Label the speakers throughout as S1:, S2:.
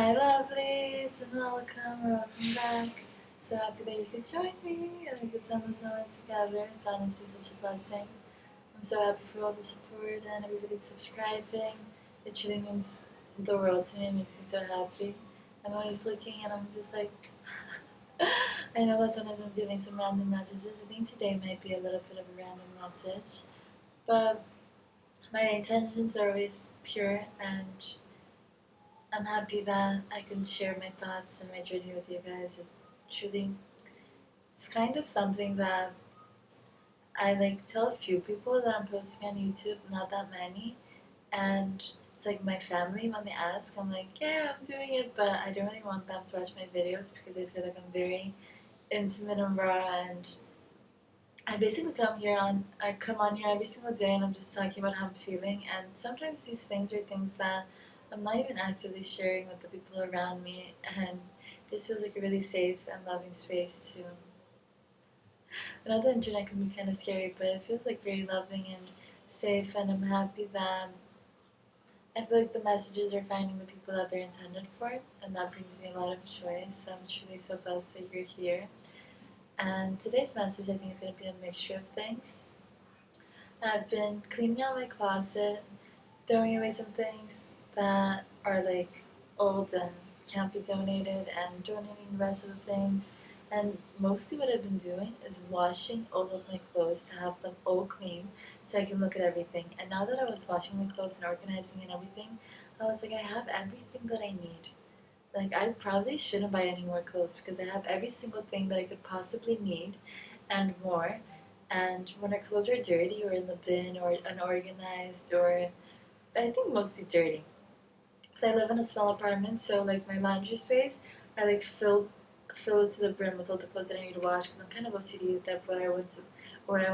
S1: Hi lovelies, and welcome back. So happy that you could join me and we could spend this moment together. It's honestly such a blessing. I'm so happy for all the support and everybody subscribing. It truly means the world to me. It makes me so happy. I'm always looking and I'm just like, I know that sometimes I'm giving some random messages. I think today might be a little bit of a random message, but my intentions are always pure, and I'm happy that I can share my thoughts and my journey with you guys. It's kind of something that I tell a few people that I'm posting on YouTube, not that many, and it's like my family, when they ask, I'm like, yeah, I'm doing it, but I don't really want them to watch my videos because I feel like I'm very intimate and raw, and I basically I come on here every single day and I'm just talking about how I'm feeling, and sometimes these things are things that I'm not even actively sharing with the people around me, and this feels like a really safe and loving space to. I know the internet can be kind of scary, but it feels like very loving and safe, and I'm happy that I feel like the messages are finding the people that they're intended for, and that brings me a lot of joy, so I'm truly so blessed that you're here. And today's message, I think, is going to be a mixture of things. I've been cleaning out my closet, throwing away some things that are old and can't be donated, and donating the rest of the things. And mostly what I've been doing is washing all of my clothes to have them all clean so I can look at everything. And now that I was washing my clothes and organizing and everything, I was like, I have everything that I need. I probably shouldn't buy any more clothes because I have every single thing that I could possibly need and more. And when our clothes are dirty or in the bin or unorganized, or I think mostly dirty, because I live in a small apartment, so my laundry space, I fill it to the brim with all the clothes that I need to wash because I'm kind of OCD with that. Where I went to, where I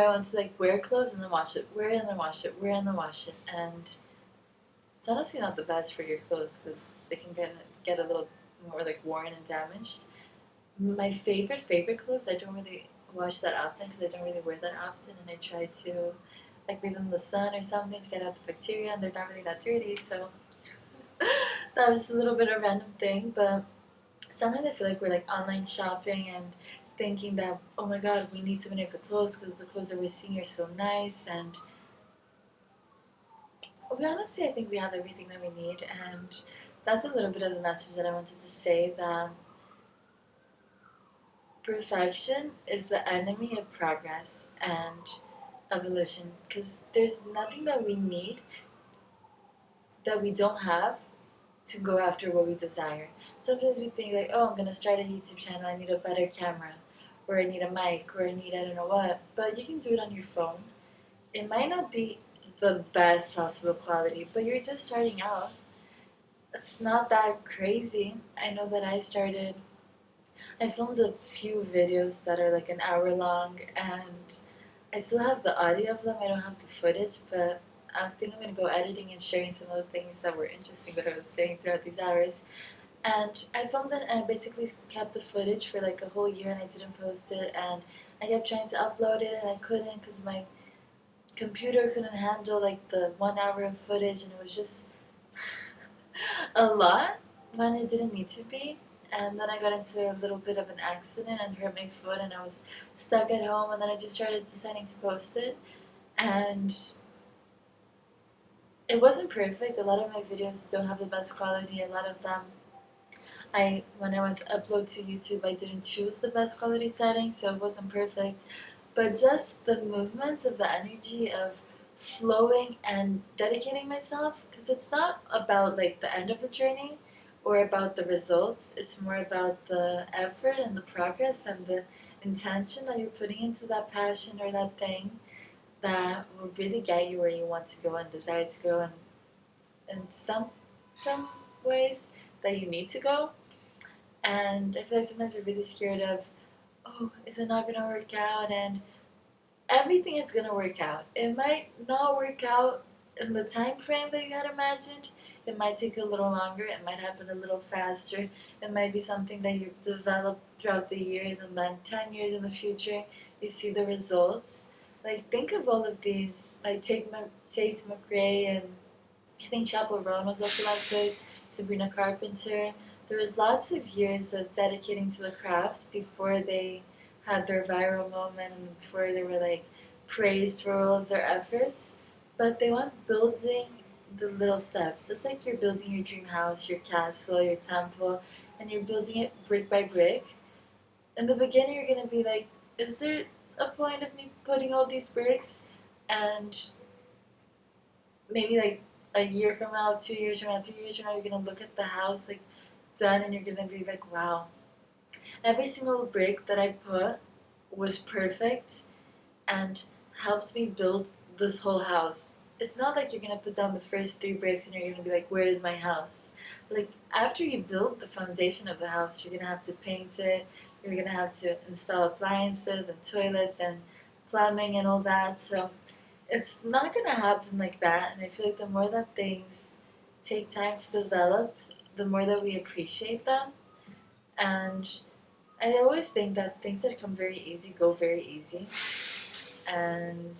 S1: want to wear clothes and then wash it, wear it and then wash it, wear and then wash it, and it's honestly not the best for your clothes because they can get a little more worn and damaged. My favorite clothes, I don't really wash that often because I don't really wear that often, and I try to leave them in the sun or something to get out the bacteria, and they're not really that dirty. So that was just a little bit of a random thing, but sometimes I feel like we're online shopping and thinking that, oh my god, we need so many of the clothes because the clothes that we're seeing are so nice, and we honestly, I think we have everything that we need, and that's a little bit of the message that I wanted to say, that perfection is the enemy of progress and evolution, because there's nothing that we need that we don't have to go after what we desire. Sometimes we think oh, I'm gonna start a YouTube channel, I need a better camera, or I need a mic, or I need I don't know what, but you can do it on your phone. It might not be the best possible quality, but you're just starting out. It's not that crazy. I know that I filmed a few videos that are an hour long, and I still have the audio of them. I don't have the footage, but I think I'm going to go editing and sharing some of the things that were interesting that I was saying throughout these hours. And I filmed it and I basically kept the footage for a whole year, and I didn't post it, and I kept trying to upload it and I couldn't because my computer couldn't handle the 1 hour of footage, and it was just a lot when it didn't need to be. And then I got into a little bit of an accident and hurt my foot, and I was stuck at home, and then I just started deciding to post it, and it wasn't perfect. A lot of my videos don't have the best quality. A lot of them, when I went to upload to YouTube, I didn't choose the best quality setting, so it wasn't perfect. But just the movements of the energy of flowing and dedicating myself, because it's not about the end of the journey or about the results. It's more about the effort and the progress and the intention that you're putting into that passion or that thing that will really get you where you want to go and desire to go, and in some ways that you need to go. And I feel like sometimes we're really scared of, oh, is it not gonna work out? And everything is gonna work out. It might not work out in the time frame that you had imagined. It might take a little longer. It might happen a little faster. It might be something that you develop throughout the years, and then 10 years in the future, you see the results. Think of all of these, Tate McRae and I think Chapel Roan was also like this, Sabrina Carpenter. There was lots of years of dedicating to the craft before they had their viral moment and before they were like praised for all of their efforts. But they went building the little steps. It's like you're building your dream house, your castle, your temple, and you're building it brick by brick. In the beginning, you're gonna be like, is there a point of me putting all these bricks? And maybe like a year from now, 2 years from now, 3 years from now, you're gonna look at the house like done, and you're gonna be like, wow, every single brick that I put was perfect and helped me build this whole house. It's not like you're gonna put down the first three bricks and you're gonna be like, where is my house? Like, after you build the foundation of the house, you're gonna have to paint it, you're gonna have to install appliances and toilets and plumbing and all that. So it's not gonna happen like that. And I feel like the more that things take time to develop, the more that we appreciate them. And I always think that things that come very easy go very easy. And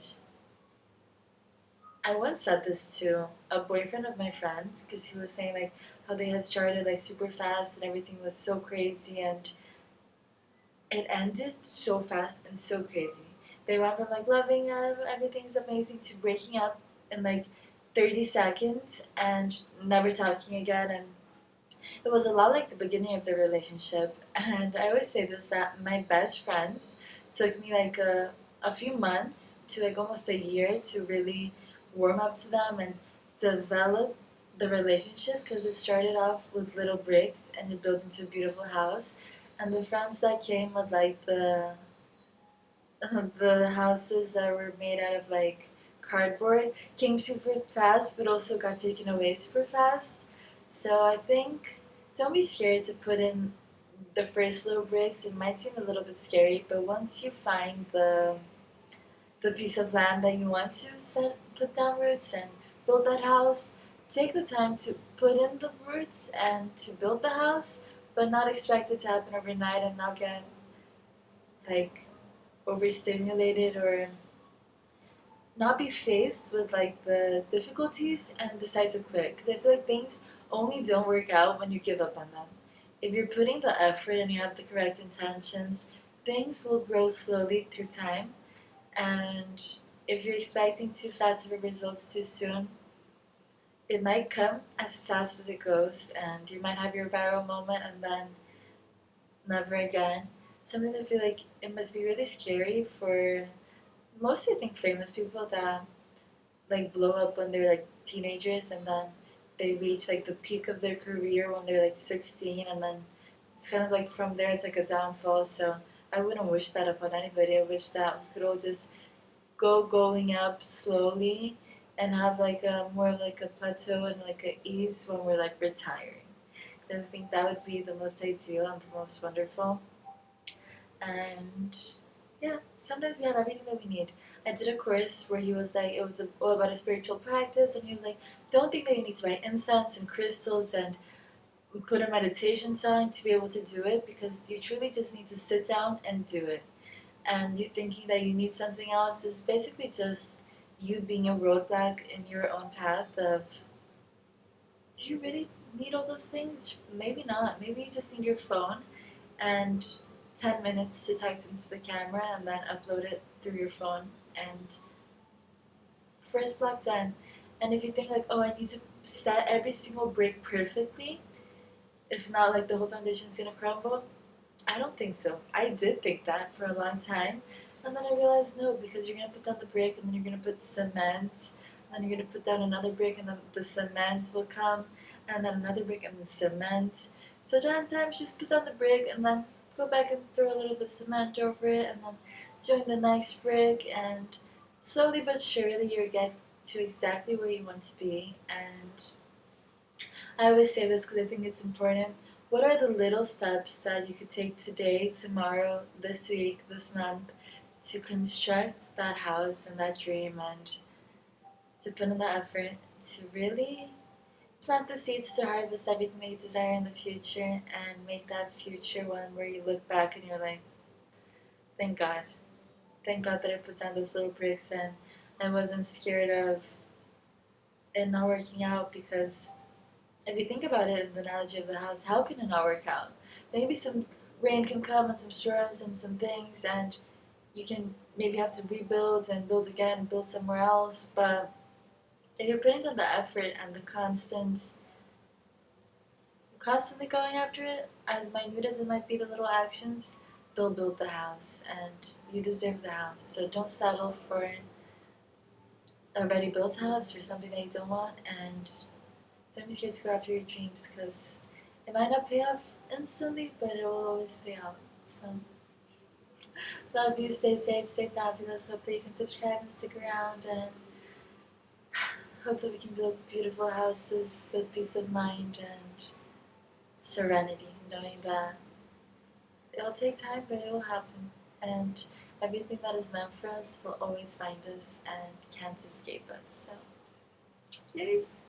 S1: I once said this to a boyfriend of my friend because he was saying like how they had started like super fast and everything was so crazy, and it ended so fast and so crazy. They went from like loving everything's amazing to breaking up in like 30 seconds and never talking again. And it was a lot like the beginning of the relationship. And I always say this, that my best friends took me like a few months to like almost a year to really warm up to them and develop the relationship, because it started off with little bricks and it built into a beautiful house. And the friends that came with like the houses that were made out of like cardboard came super fast, but also got taken away super fast. So I think don't be scared to put in the first little bricks. It might seem a little bit scary, but once you find the piece of land that you want to put down roots and build that house, take the time to put in the roots and to build the house, but not expect it to happen overnight and not get like overstimulated or not be faced with like the difficulties and decide to quit, because I feel like things only don't work out when you give up on them. If you're putting the effort and you have the correct intentions, things will grow slowly through time. And if you're expecting too fast of results too soon, it might come as fast as it goes, and you might have your viral moment and then never again. Sometimes I feel like it must be really scary for mostly I think famous people that like blow up when they're like teenagers, and then they reach like the peak of their career when they're like 16, and then it's kind of like from there it's like a downfall. So I wouldn't wish that upon anybody. I wish that we could all just going up slowly and have like a more of like a plateau and like a ease when we're like retiring. I think that would be the most ideal and the most wonderful. And yeah, sometimes we have everything that we need. I did a course where he was like, it was all about a spiritual practice, and he was like, don't think that you need to buy incense and crystals and put a meditation song to be able to do it, because you truly just need to sit down and do it. And you thinking that you need something else is basically just you being a roadblock in your own path of, do you really need all those things? Maybe not. Maybe you just need your phone and 10 minutes to talk into the camera and then upload it through your phone, and first block done. And if you think like, oh, I need to set every single brick perfectly, if not, like the whole foundation is gonna crumble, I don't think so. I did think that for a long time, and then I realized no, because you're gonna put down the brick and then you're gonna put cement, and then you're gonna put down another brick, and then the cement will come, and then another brick and then cement. So sometimes just put down the brick and then go back and throw a little bit of cement over it, and then join the next brick, and slowly but surely you'll get to exactly where you want to be. And I always say this because I think it's important. What are the little steps that you could take today, tomorrow, this week, this month to construct that house and that dream, and to put in the effort to really plant the seeds to harvest everything that you desire in the future, and make that future one where you look back and you're like, thank God. Thank God that I put down those little bricks and I wasn't scared of it not working out because if you think about it in the analogy of the house, how can it not work out? Maybe some rain can come and some storms and some things, and you can maybe have to rebuild and build again and build somewhere else. But if you're putting in the effort and the constantly going after it, as minute as it might be, the little actions, they'll build the house, and you deserve the house. So don't settle for a ready built house or something that you don't want, and don't be scared to go after your dreams because it might not pay off instantly, but it will always pay off. So, love you, stay safe, stay fabulous. Hope that you can subscribe and stick around, and hope that we can build beautiful houses with peace of mind and serenity, knowing that it'll take time, but it will happen. And everything that is meant for us will always find us and can't escape us. So, yay!